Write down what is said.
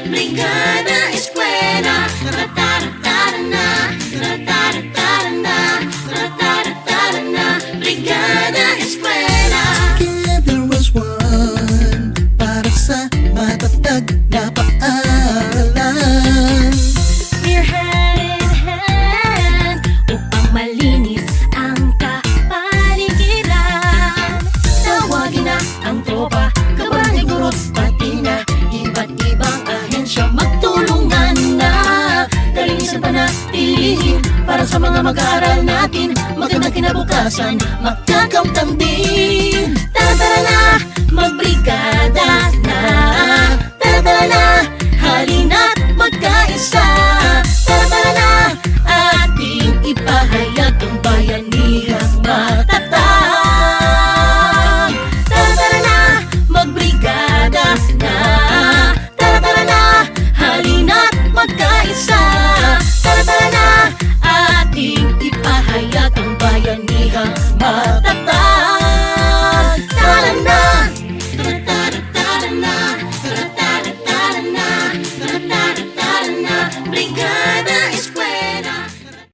Brigada Eskwela. Brigada Eskwela. Together as one, para sa matatag na paaralan. We're hand in hand upang malinis ang kapaligiran. Tawagin na ang tropa, kabarangay guro, pati na iba't ibang ahensya. Magtulungan na, kalinisan panatilihin para sa mga mag-aaral natin. Magandang kinabukasan, magkakamtan din. Tara na, magbrigada na. Tara na, halina't magkaisa.